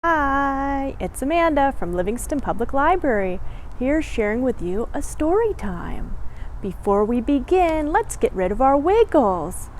Hi, it's Amanda from Livingston Public Library, here sharing with you a story time. Before we begin, let's get rid of our wiggles.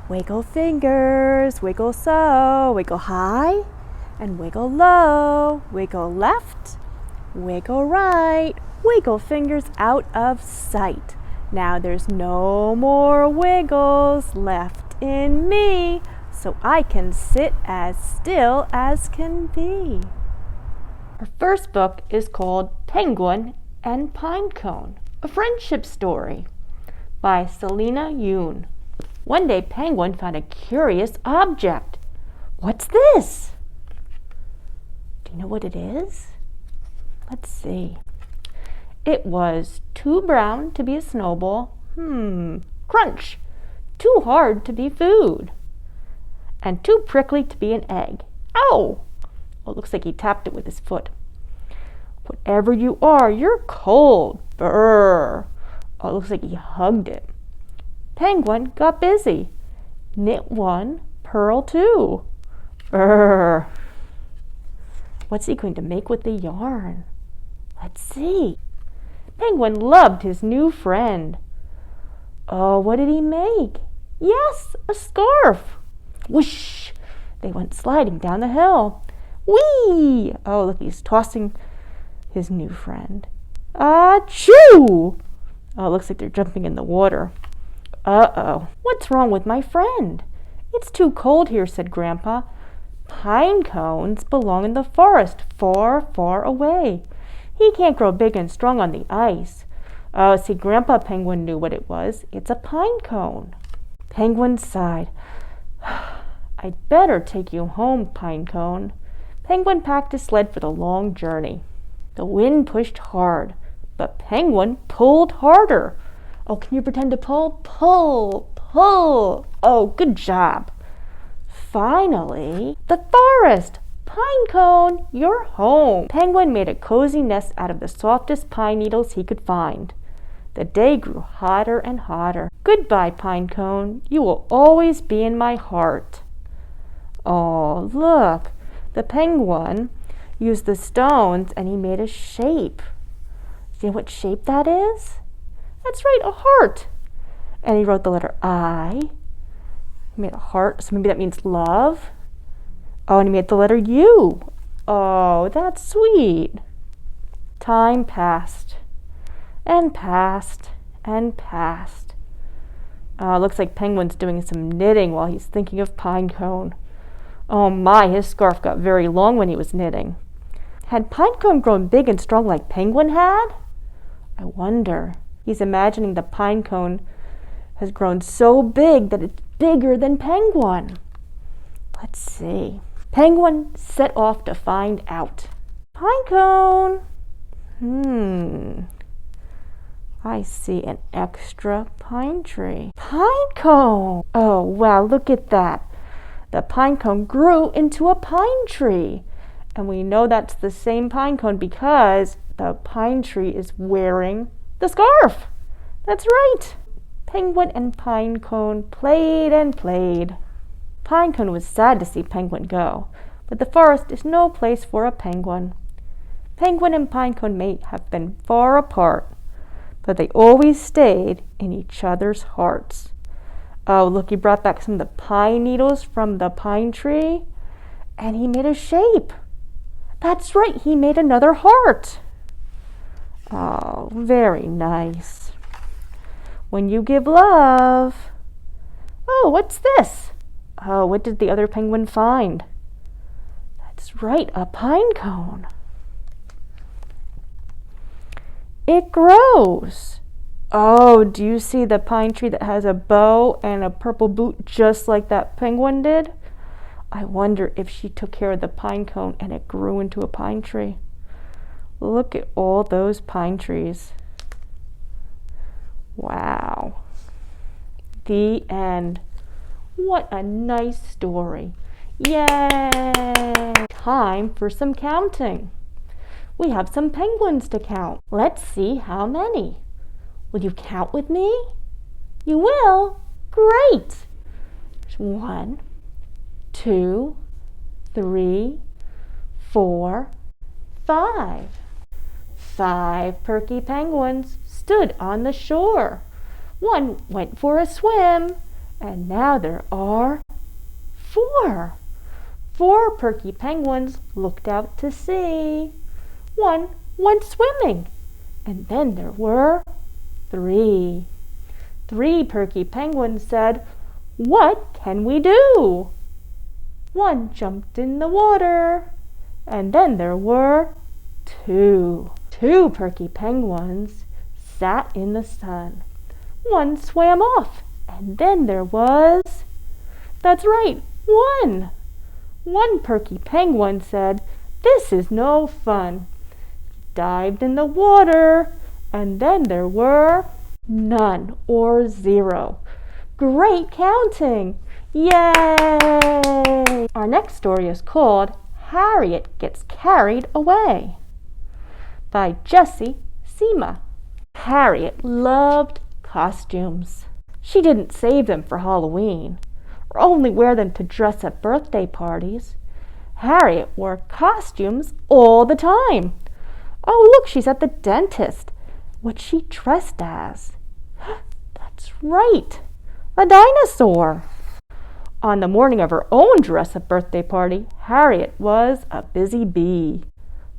Wiggle fingers, wiggle so, wiggle high and wiggle low, wiggle left, wiggle right, wiggle fingers out of sight. Now there's no more wiggles left in me, so I can sit as still as can be. Our first book is called Penguin and Pinecone, a friendship story by Selena Yoon. One day Penguin found a curious object. What's this? Do you know what it is? Let's see. It was too brown to be a snowball. Crunch. Too hard to be food. And too prickly to be an egg. Ow! Well, it looks like he tapped it with his foot. Whatever you are, you're cold. Brr. Oh, it looks like he hugged it. Penguin got busy. Knit one, purl two. Brr. What's he going to make with the yarn? Let's see. Penguin loved his new friend. Oh, what did he make? Yes, a scarf. Whoosh! They went sliding down the hill. Whee! Oh, look, he's tossing his new friend. Achoo! Oh, it looks like they're jumping in the water. Uh-oh. What's wrong with my friend? It's too cold here, said Grandpa. Pine cones belong in the forest, far, far away. He can't grow big and strong on the ice. Oh, see, Grandpa Penguin knew what it was. It's a pine cone. Penguin sighed. I'd better take you home, Pinecone. Penguin packed his sled for the long journey. The wind pushed hard, but Penguin pulled harder. Oh, can you pretend to pull? Pull, pull. Oh, good job. Finally, the forest. Pinecone, you're home. Penguin made a cozy nest out of the softest pine needles he could find. The day grew hotter and hotter. Goodbye, Pinecone. You will always be in my heart. Oh, look. The penguin used the stones and he made a shape. See what shape that is? That's right, a heart. And he wrote the letter I. He made a heart, so maybe that means love. Oh, and he made the letter U. Oh, that's sweet. Time passed and passed and passed. Looks like Penguin's doing some knitting while he's thinking of Pinecone. Oh my, his scarf got very long when he was knitting. Had Pinecone grown big and strong like Penguin had? I wonder. He's imagining the Pinecone has grown so big that it's bigger than Penguin. Let's see. Penguin set off to find out. Pinecone. I see an extra pine tree. Pinecone! Oh, wow, look at that. The pinecone grew into a pine tree. And we know that's the same pinecone because the pine tree is wearing the scarf. That's right. Penguin and Pinecone played and played. Pinecone was sad to see Penguin go, but the forest is no place for a penguin. Penguin and Pinecone may have been far apart, but they always stayed in each other's hearts. Oh, look, he brought back some of the pine needles from the pine tree, and he made a shape. That's right, he made another heart. Oh, very nice. When you give love. Oh, what's this? Oh, what did the other penguin find? That's right, a pine cone. It grows. Oh, do you see the pine tree that has a bow and a purple boot just like that penguin did? I wonder if she took care of the pine cone and it grew into a pine tree. Look at all those pine trees. Wow. The end. What a nice story. Yay! Time for some counting. We have some penguins to count. Let's see how many. Will you count with me? You will? Great! 1, 2, 3, 4, 5. 5 perky penguins stood on the shore. One went for a swim, and now there are 4. 4 perky penguins looked out to sea. One went swimming, and then there were 3. 3 perky penguins said, "What can we do?" One jumped in the water, and then there were 2. 2 perky penguins sat in the sun. One swam off, and then there was, that's right, 1. 1 perky penguin said, "This is no fun." Dived in the water, and then there were none or 0. Great counting! Yay! Our next story is called Harriet Gets Carried Away by Jessie Seema. Harriet loved costumes. She didn't save them for Halloween, or only wear them to dress at birthday parties. Harriet wore costumes all the time. Oh, look, she's at the dentist. What's she dressed as? That's right, a dinosaur. On the morning of her own dress-up birthday party, Harriet was a busy bee.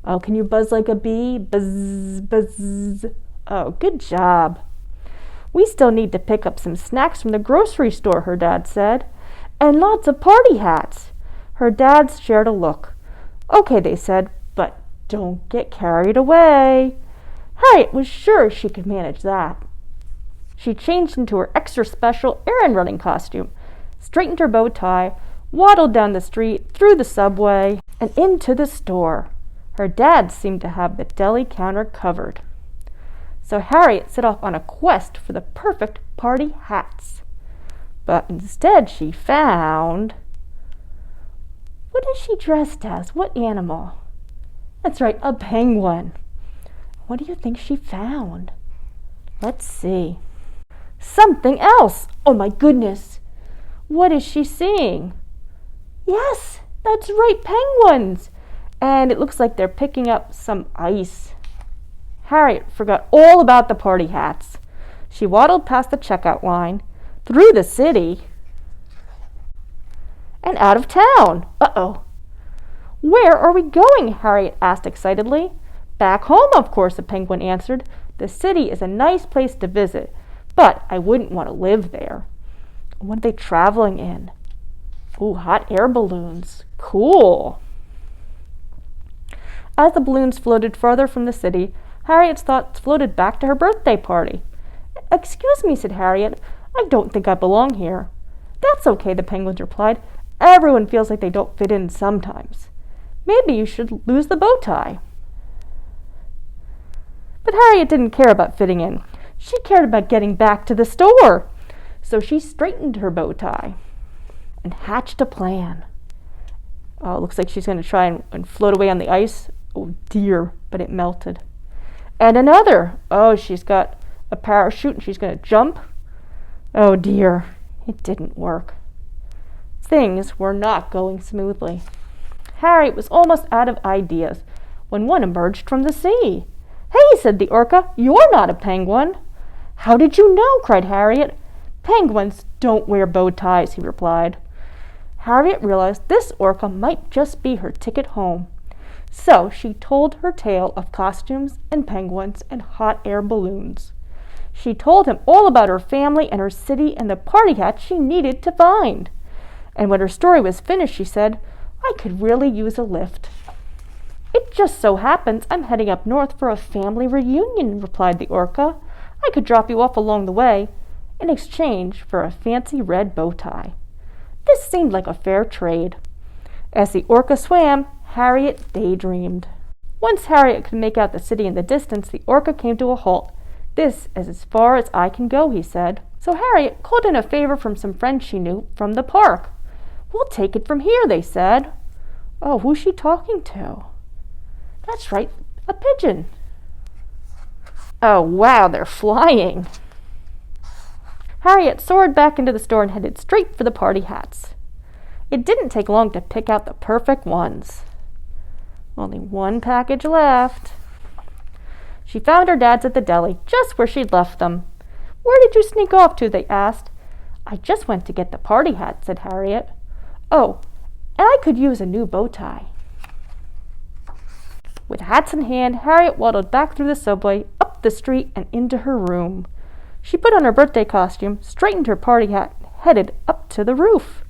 Oh, can you buzz like a bee? Buzz, buzz. Oh, good job. "We still need to pick up some snacks from the grocery store," her dad said, "and lots of party hats." Her dads shared a look. "Okay," they said, "but don't get carried away." Harriet was sure she could manage that. She changed into her extra special errand-running costume, straightened her bow tie, waddled down the street, through the subway, and into the store. Her dad seemed to have the deli counter covered. So Harriet set off on a quest for the perfect party hats. But instead she found... What is she dressed as? What animal? That's right, a penguin. What do you think she found? Let's see. Something else! Oh my goodness! What is she seeing? Yes, that's right, penguins! And it looks like they're picking up some ice. Harriet forgot all about the party hats. She waddled past the checkout line, through the city, and out of town. Uh-oh. "Where are we going?" Harriet asked excitedly. "Back home, of course," the penguin answered. "The city is a nice place to visit, but I wouldn't want to live there." "What are they traveling in?" "Ooh, hot air balloons. Cool." As the balloons floated farther from the city, Harriet's thoughts floated back to her birthday party. "Excuse me," said Harriet. "I don't think I belong here." "That's okay," the penguins replied. "Everyone feels like they don't fit in sometimes. Maybe you should lose the bow tie." But Harriet didn't care about fitting in. She cared about getting back to the store. So she straightened her bow tie and hatched a plan. Oh, it looks like she's going to try and float away on the ice. Oh dear, but it melted. And another. Oh, she's got a parachute and she's going to jump. Oh dear, it didn't work. Things were not going smoothly. Harriet was almost out of ideas when one emerged from the sea. "Hey," said the orca, "you're not a penguin." "How did you know?" cried Harriet. "Penguins don't wear bow ties," he replied. Harriet realized this orca might just be her ticket home. So she told her tale of costumes and penguins and hot air balloons. She told him all about her family and her city and the party hat she needed to find. And when her story was finished, she said, "I could really use a lift." "It just so happens I'm heading up north for a family reunion," replied the orca. "I could drop you off along the way in exchange for a fancy red bow tie." This seemed like a fair trade. As the orca swam, Harriet daydreamed. Once Harriet could make out the city in the distance, the orca came to a halt. "This is as far as I can go," he said. So Harriet called in a favor from some friends she knew from the park. "We'll take it from here," they said. Oh, who's she talking to? That's right, a pigeon. Oh, wow, they're flying. Harriet soared back into the store and headed straight for the party hats. It didn't take long to pick out the perfect ones. Only one package left. She found her dad's at the deli, just where she'd left them. "Where did you sneak off to?" they asked. "I just went to get the party hat," said Harriet. "Oh, and I could use a new bow tie." With hats in hand, Harriet waddled back through the subway, up the street, and into her room. She put on her birthday costume, straightened her party hat, and headed up to the roof.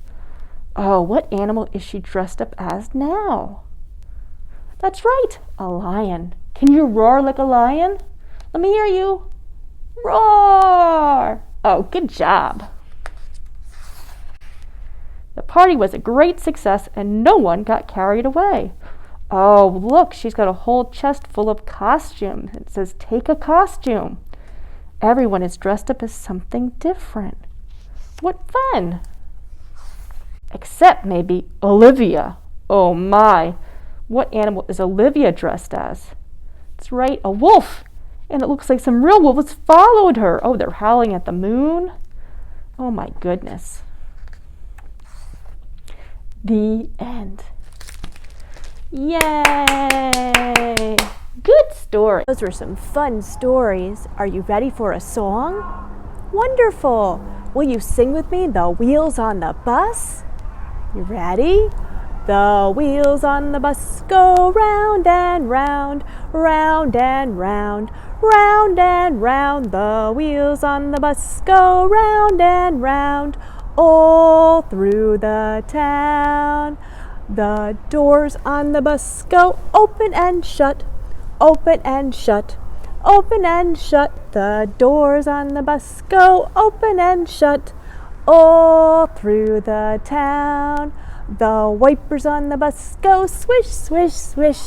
Oh, what animal is she dressed up as now? That's right, a lion. Can you roar like a lion? Let me hear you. Roar! Oh, good job. The party was a great success and no one got carried away. Oh, look, she's got a whole chest full of costumes. It says, "Take a costume." Everyone is dressed up as something different. What fun! Except maybe Olivia. Oh my, what animal is Olivia dressed as? It's right, a wolf. And it looks like some real wolves followed her. Oh, they're howling at the moon. Oh my goodness. The end. Yay! Good story. Those were some fun stories. Are you ready for a song? Wonderful! Will you sing with me the wheels on the bus? You ready? The wheels on the bus go round and round, round and round, round and round. The wheels on the bus go round and round, all through the town. The doors on the bus go open and shut, open and shut, open and shut. The doors on the bus go open and shut, all through the town. The wipers on the bus go swish, swish, swish,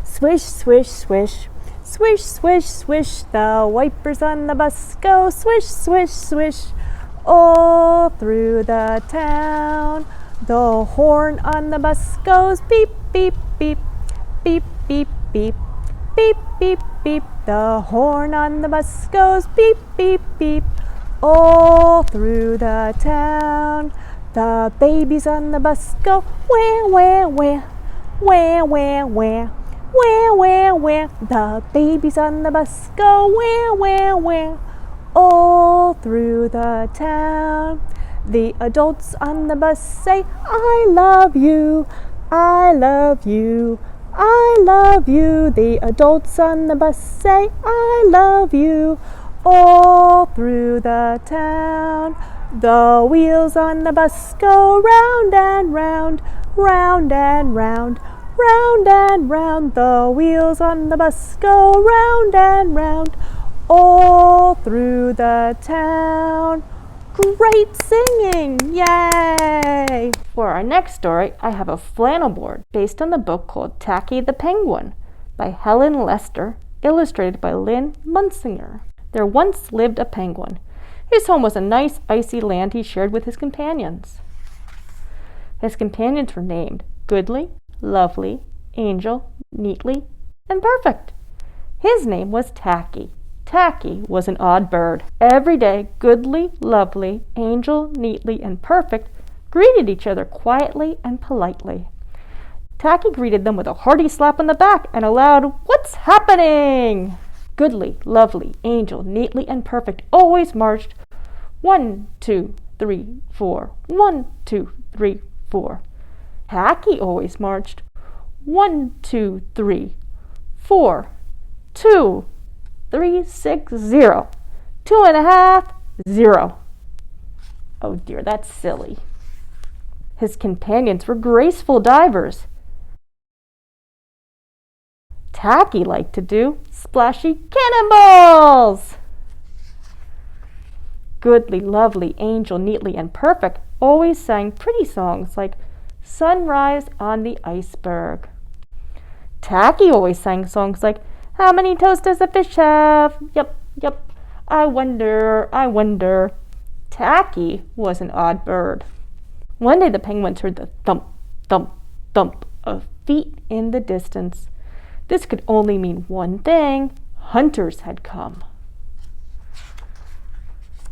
swish, swish, swish, swish, swish, swish. The wipers on the bus go swish, swish, swish, all through the town. The horn on the bus goes beep, beep, beep, beep, beep, beep, beep, beep, beep. The horn on the bus goes beep, beep, beep, all through the town. The babies on the bus go wah, wah, wah, wah, wah, wah, wah, wah, wah. The babies on the bus go wah, wah, wah, all through the town. The adults on the bus say, "I love you, I love you, I love you." The adults on the bus say, "I love you," all through the town. The wheels on the bus go round and round, round and round, round and round. The wheels on the bus go round and round, all through the town. Great singing! Yay! For our next story, I have a flannel board based on the book called Tacky the Penguin by Helen Lester, illustrated by Lynn Munsinger. There once lived a penguin. His home was a nice icy land he shared with his companions. His companions were named Goodly, Lovely, Angel, Neatly, and Perfect. His name was Tacky. Tacky was an odd bird. Every day, Goodly, Lovely, Angel, Neatly, and Perfect greeted each other quietly and politely. Tacky greeted them with a hearty slap on the back and a loud, "What's happening?" Goodly, Lovely, Angel, Neatly, and Perfect always marched 1, 2, 3, 4, 1, 2, 3, 4. Tacky always marched 1, 2, 3, 4, 2, 3, 6, 0, 2.5, 0. Oh dear, that's silly. His companions were graceful divers. Tacky liked to do splashy cannonballs. Goodly, Lovely, Angel, Neatly, and Perfect always sang pretty songs like Sunrise on the Iceberg. Tacky always sang songs like, "How many toes does a fish have? Yup, yup, I wonder, I wonder." Tacky was an odd bird. One day the penguins heard the thump, thump, thump of feet in the distance. This could only mean one thing: hunters had come.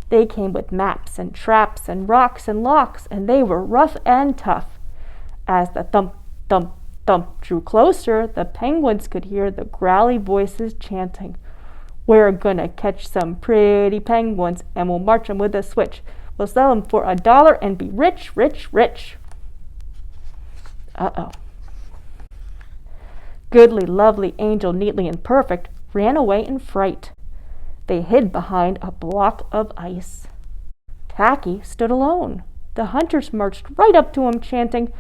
They came with maps and traps and rocks and locks, and they were rough and tough. As the thump, thump, thump drew closer, the penguins could hear the growly voices chanting, "We're gonna catch some pretty penguins, and we'll march them with a switch. We'll sell them for $1 and be rich, rich, rich." Uh-oh. Goodly, lovely, angel, neatly, and perfect ran away in fright. They hid behind a block of ice. Tacky stood alone. The hunters marched right up to him, chanting,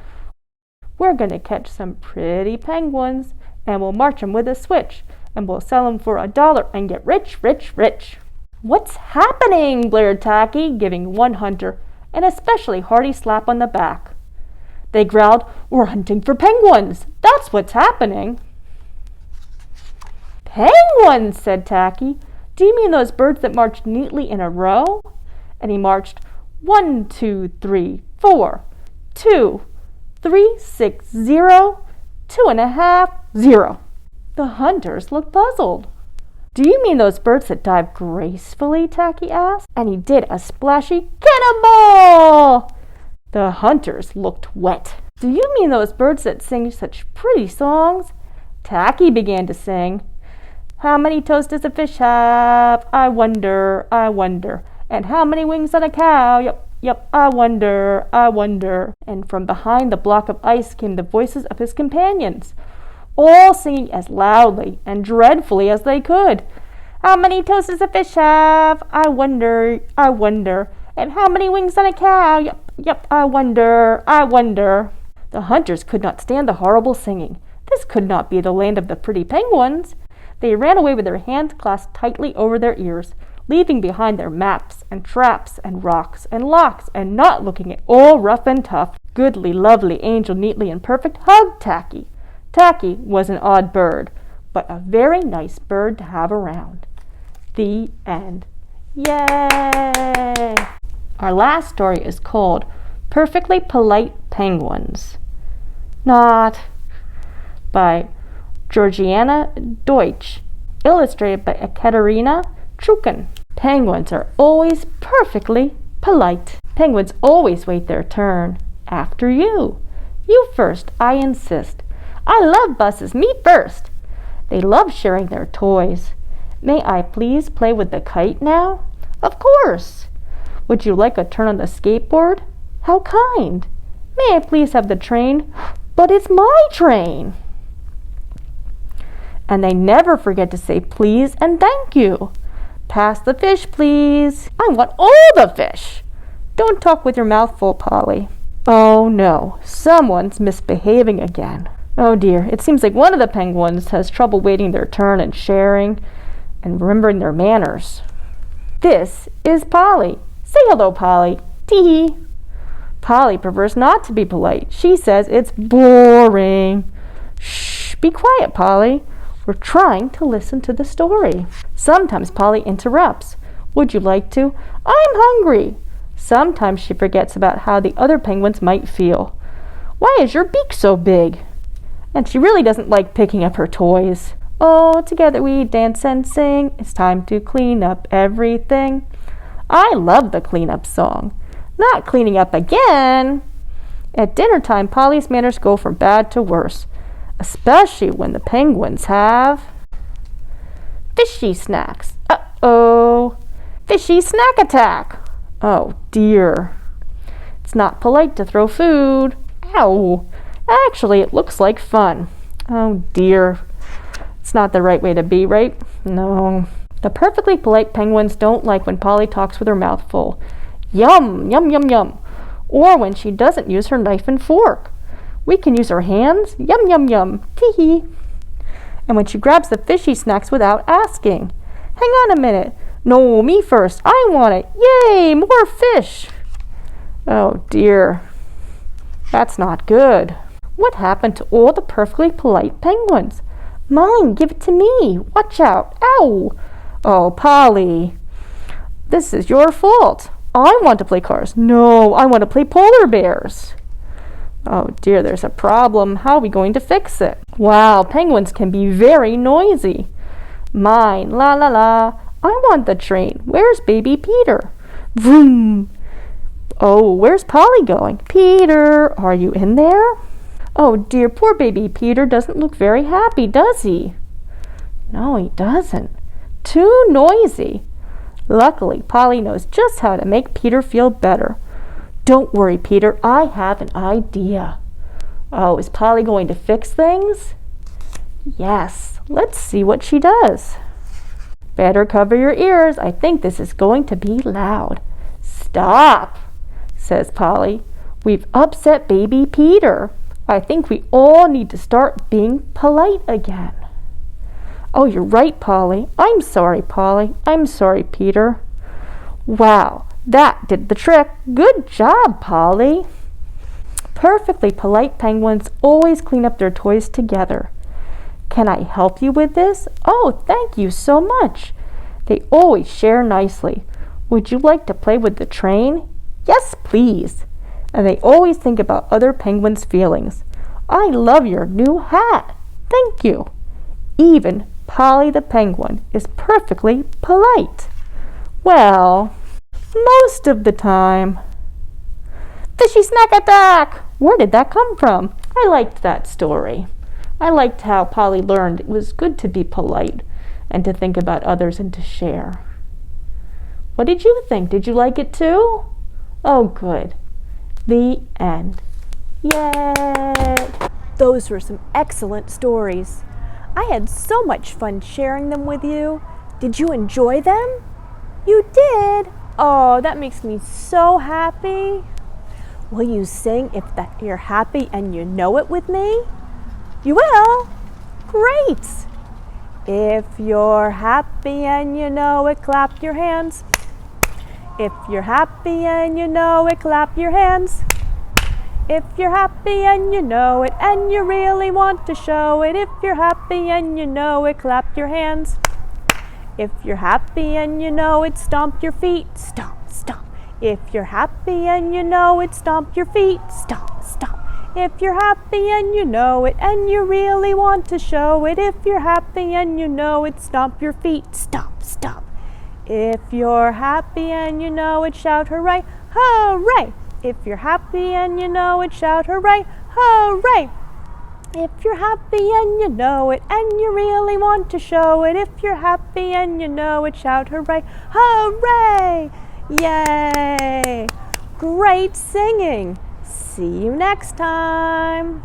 "We're going to catch some pretty penguins, and we'll march them with a switch, and we'll sell them for $1 and get rich, rich, rich." "What's happening?" blared Tacky, giving one hunter an especially hearty slap on the back. They growled, "We're hunting for penguins. That's what's happening." "Penguins," said Tacky. "Do you mean those birds that march neatly in a row?" And he marched 1, 2, 3, 4, 2, 3, 6, 0, 2.5, 0. The hunters looked puzzled. "Do you mean those birds that dive gracefully?" Tacky asked, and he did a splashy cannonball. The hunters looked wet. "Do you mean those birds that sing such pretty songs?" Tacky began to sing. "How many toes does a fish have? I wonder, I wonder. And how many wings on a cow? Yup, yup, I wonder, I wonder." And from behind the block of ice came the voices of his companions, all singing as loudly and dreadfully as they could. "How many toes does a fish have? I wonder, I wonder. And how many wings on a cow? Yup, yup, I wonder, I wonder." The hunters could not stand the horrible singing. This could not be the land of the pretty penguins. They ran away with their hands clasped tightly over their ears, leaving behind their maps and traps and rocks and locks, and not looking at all rough and tough. Goodly, lovely, angel, neatly, and perfect hugged Tacky. Tacky was an odd bird, but a very nice bird to have around. The end. Yay! Our last story is called Perfectly Polite Penguins. Not by Georgiana Deutsch, illustrated by Ekaterina Trukin. Penguins are always perfectly polite. Penguins always wait their turn. After you. You first, I insist. I love buses, me first. They love sharing their toys. May I please play with the kite now? Of course. Would you like a turn on the skateboard? How kind. May I please have the train? But it's my train. And they never forget to say please and thank you. Pass the fish, please. I want all the fish. Don't talk with your mouth full, Polly. Oh no, someone's misbehaving again. Oh dear, it seems like one of the penguins has trouble waiting their turn and sharing and remembering their manners. This is Polly. Say hello, Polly. Tee-hee. Polly prefers not to be polite. She says it's boring. Shh, be quiet, Polly. We're trying to listen to the story. Sometimes Polly interrupts. Would you like to? I'm hungry. Sometimes she forgets about how the other penguins might feel. Why is your beak so big? And she really doesn't like picking up her toys. Oh, together we dance and sing. It's time to clean up everything. I love the cleanup song. Not cleaning up again. At dinner time, Polly's manners go from bad to worse, especially when the penguins have fishy snacks. Uh-oh. Fishy snack attack. Oh dear. It's not polite to throw food. Ow. Actually, it looks like fun. Oh dear. It's not the right way to be, right? No. The perfectly polite penguins don't like when Polly talks with her mouth full. Yum, yum, yum, yum. Or when she doesn't use her knife and fork. We can use our hands. Yum, yum, yum. Tee-hee. And when she grabs the fishy snacks without asking. Hang on a minute. No, me first. I want it. Yay, more fish. Oh dear. That's not good. What happened to all the perfectly polite penguins? Mine, give it to me. Watch out. Ow. Oh, Polly. This is your fault. I want to play cars. No, I want to play polar bears. Oh dear, there's a problem. How are we going to fix it? Wow, penguins can be very noisy. Mine, la la la. I want the train. Where's baby Peter? Vroom. Oh, where's Polly going? Peter, are you in there? Oh dear, poor baby Peter doesn't look very happy, does he? No, he doesn't. Too noisy. Luckily, Polly knows just how to make Peter feel better. Don't worry, Peter, I have an idea. Oh, is Polly going to fix things? Yes, let's see what she does. Better cover your ears. I think this is going to be loud. Stop, says Polly. We've upset baby Peter. I think we all need to start being polite again. Oh, you're right, Polly. I'm sorry, Polly. I'm sorry, Peter. Wow, that did the trick. Good job, Polly. Perfectly polite penguins always clean up their toys together. Can I help you with this? Oh, thank you so much. They always share nicely. Would you like to play with the train? Yes, please. And they always think about other penguins' feelings. I love your new hat. Thank you. Even Polly the Penguin is perfectly polite. Well, most of the time. Fishy snack attack! Where did that come from? I liked that story. I liked how Polly learned it was good to be polite and to think about others and to share. What did you think? Did you like it too? Oh, good. The end. Yay! Those were some excellent stories. I had so much fun sharing them with you. Did you enjoy them? You did? Oh, that makes me so happy. Will you sing If That You're Happy and You Know It with me? You will? Great! If you're happy and you know it, clap your hands. If you're happy and you know it, clap your hands. If you're happy and you know it, and you really want to show it, if you're happy and you know it, clap your hands. If you're happy and you know it, stomp your feet, stomp, stomp. If you're happy and you know it, stomp your feet, stomp, stomp. If you're happy and you know it, and you really want to show it, if you're happy and you know it, stomp your feet, stomp, stomp. If you're happy and you know it, shout hooray, hooray. If you're happy and you know it, shout hooray, hooray. If you're happy and you know it, and you really want to show it, if you're happy and you know it, shout hooray, hooray. Yay! Great singing. See you next time.